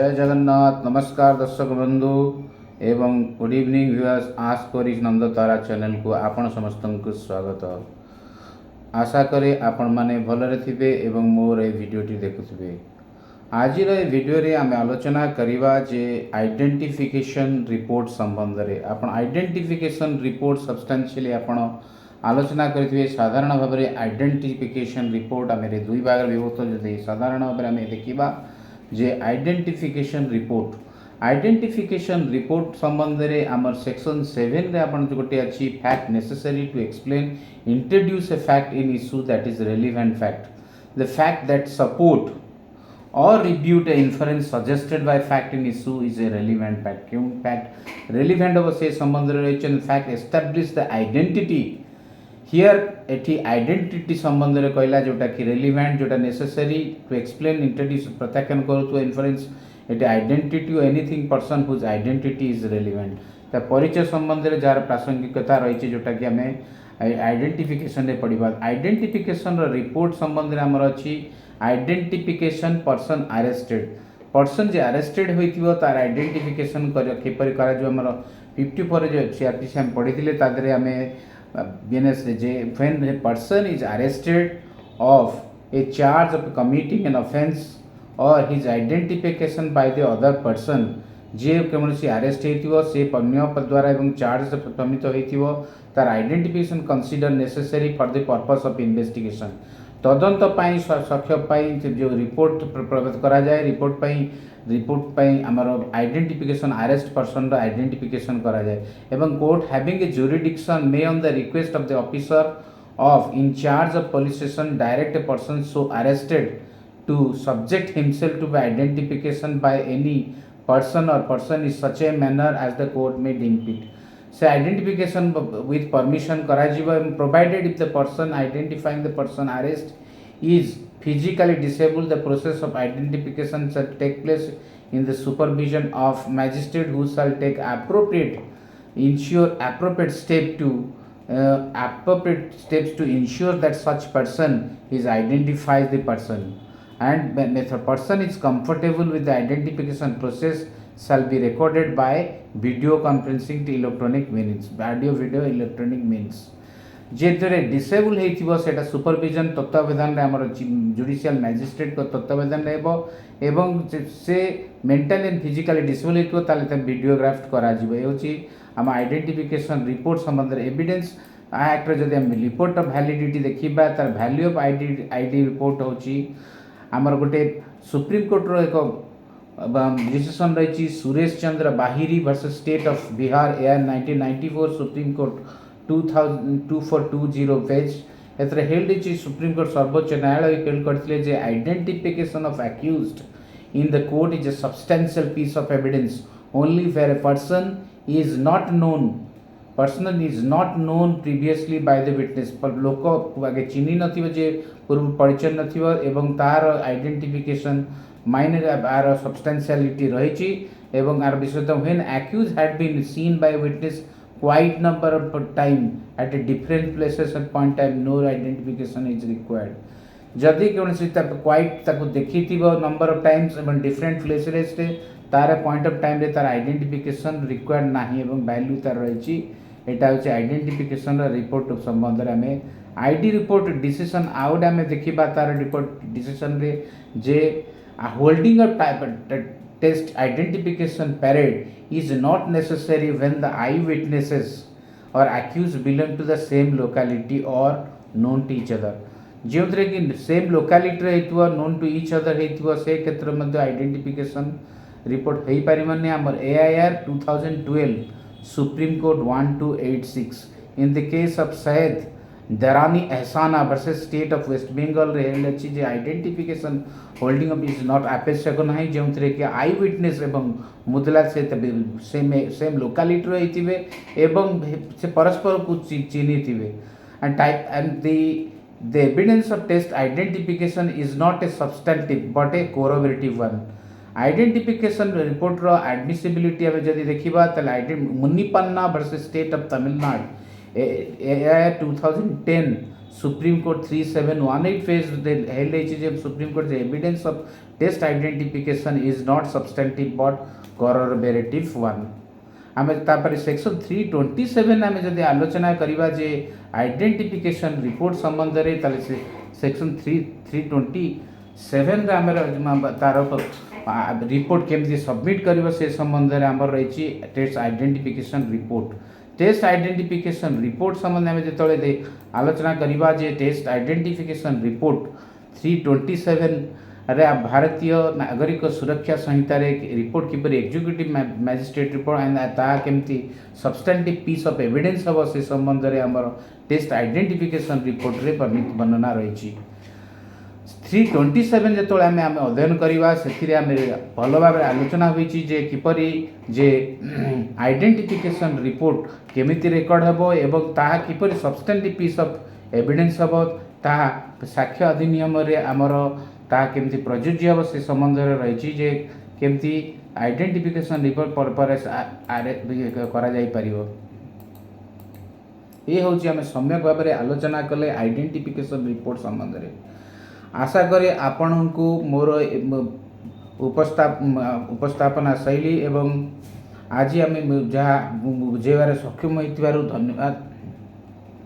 जय जगन्नाथ। नमस्कार दर्शक बंधु एवं गुड इवनिंग व्यूअर्स। 𝓑𝓮𝓬𝓽 चैनल को आपण समस्त को स्वागत। आशा करे आपण माने भलरे थिबे एवं मोर ए वीडियोटी देखुथिबे। आज वीडियो रे आमे आलोचना करिवा जे आइडेंटिफिकेशन रिपोर्ट संबंध रे। आपण आइडेंटिफिकेशन रिपोर्ट सब्सटेंशियली आपण आलोचना करिथिबे। साधारण भाव में आइडेंटिफिकेशन रिपोर्ट आमे रे दुई भाग विभक्त जदि साधारण भाव में आमे देखिबा जे आइडेंटिफिकेशन रिपोर्ट संबंध रे आमर सेक्शन 7 रे आपण गोटे अछि fact necessary to explain introduce a fact in issue that is relevant fact the fact that support or refute a inference suggested by fact in issue is a relevant fact। क्यों fact relevant हो से संबंध रही fact establish the identity here एटी identity संबंध रे कहला जोटा कि रेलिवेंट जोटा नेसेसरी टू एक्सप्लेन इंट्रोड्यूस प्रत्याख्यान करूथो इन्फरेंस एटी identity anything person whose identity is relevant ता परिचय संबंध रे जार प्रासंगिकता रही जोटा कि आमे आइडेंटिफिकेशन रे पढ़िबा। आइडेंटिफिकेशन रो रिपोर्ट संबंध रे हमर अछि आइडेंटिफिकेशन पर्सन अरेस्टेड पर्सन जे अरेस्टेड होइथिबो तार आइडेंटिफिकेशन केपरि करा जो हमर 54 जो सीआरपीसी हम पढ़िथिले तादरे हमें when a person is arrested of a charge of committing an offence or his identification by the other person जे कौन अरेस्ट हो से अन्य द्वारा एवं चार्ज प्रमित हो तार identification consider necessary for the purpose of investigation तदंत सक्ष जो रिपोर्ट प्रदत्त करा जाए रिपोर्ट आमर आइडेंटिफिकेशन अरेस्ट पर्सन आइडेंटिफिकेशन करा जाए एवं court having a jurisdiction may on the request of the officer of in charge of police station direct a person so arrested to subject himself to identification by any person or person is such a manner as the court may deem fit। से identification with permission करा जिवो provided if the person identifying the person arrest is physically disabled the process of identification shall take place in the supervision of magistrate who shall take appropriate steps to ensure that such person is identifies the person and when the person is comfortable with the identification process shall be recorded by video conferencing to electronic means video electronic means जेतरे disable हेतिबो सेटा supervision तत्वावधान रे हमर judicial magistrate को तत्वावधान रहबो एवं से मेंटल एंड फिजिकली डिसेबल हेतिबो ताले त वीडियोग्राफ करा जिवो ए होची हम आइडेंटिफिकेशन रिपोर्ट संबंध रे एविडेंस एक्ट रे जदि हम रिपोर्ट ऑफ वैलिडिटी देखिबा तार वैल्यू ऑफ आईडी रिपोर्ट होची आमर गोटे सुप्रीम कोर्ट रो एक डिसीजन रही 𝓑𝓲𝓢 𝓣𝓮 versus state of Bihar AIR 1994 supreme court 2420 page एथरे हेल्ड इच सुप्रीम कोर्ट सर्वोच्च न्यायालय हेल्ड करथिले जे identification of accused in the court is a substantial piece of evidence only where a person is not known previously by the witness पर लोक आगे चिन्ही नथिबो जे पूर्व परिचय नथिबो एवं तार आइडेंटिफिकेशन माइनर आर सब्सटेंशियलिटी रहिछि एवं आर विषय when accused had been seen by witness quite number of time at a different places at point time no identification is required जदि कोनसी क्वाइट ताको देखिथिबो नंबर ऑफ टाइम्स एवं डिफरेंट प्लेसेस रे तार पॉइंट ऑफ टाइम रे तार identification required नाही एवं वैल्यू तार रहिछि एटा होछि आइडेंटिफिकेशन रिपोर्ट संबंध रे हमें आईडी रिपोर्ट डिसीजन आउट हमें देखिबा तार रिपोर्ट डिसीजन रे जे holding a type test identification parade is not necessary when the eyewitnesses or accused belong to the same locality or known to each other जो कि सेम लोकालिटी रहितबो known to each other रहितबो से क्षेत्र मध्ये identification report हेई परिमाने हमर AIR 2012 supreme court 1286 in the case of Syed Darani Ehsana versus state of west Bengal रे हेल्ड अछि जे identification holding up is not आवश्यक नाही जोंथरे कि आई विटनेस एवं मुदला से सेम लोकालिटी रहिथिबे एवं से परस्पर को चिन्हिथिबे and type and the evidence of test identification is not a substantive but a corroborative one identification report रो एडमिसिबिलिटी अब जदि देखिबा त Munnipanna versus state of Tamil Nadu 2010 Supreme Court 3718 phase held जे Supreme Court the evidence of test identification is not substantive but corroborative one. आम तापर section 327 आम जब आलोचना करवा जे आइडेंटिफिकेशन रिपोर्ट संबंध में ताले सेक्शन 327 आम तार रिपोर्ट केमती सबमिट कर से संबंध में आम रही test identification report test identification report संबंध में जो आलोचना करवा जे टेस्ट आइडेंटिफिकेशन रिपोर्ट 327 रे Bharatiya Nagarik Suraksha Sanhita report keeper executive magistrate report and ता केमती सब्सटेंटिव पीस ऑफ एविडेंस हम से संबंध में आमर टेस्ट आइडेंटिफिकेशन रिपोर्ट रे वर्णना रही 327 जो आम अध्ययन करवा से भल भाव आलोचना होती जे किपरि जे आइडेंटिफिकेशन रिपोर्ट केमिति रेकर्ड हेबो एवं ताहा किपरि सब्सटेंटिव पीस ऑफ एविडेंस हेबो ताहा साक्ष्य अधिनियम रे आमर ताहा केमती प्रযোज्य हेबो से संबंध रे रही जे केमती आइडेंटिफिकेशन रिपोर्ट पर करा जाई परिबो ये हूँ आम सम्यक भाव में आलोचना कले आइडेंटिफिकेशन रिपोर्ट संबंध में आशा करे आपण को मोर उपस्थापना शैली एवं आज आम जहाँ बुझेबार सक्षम होइथिबारु धन्यवाद।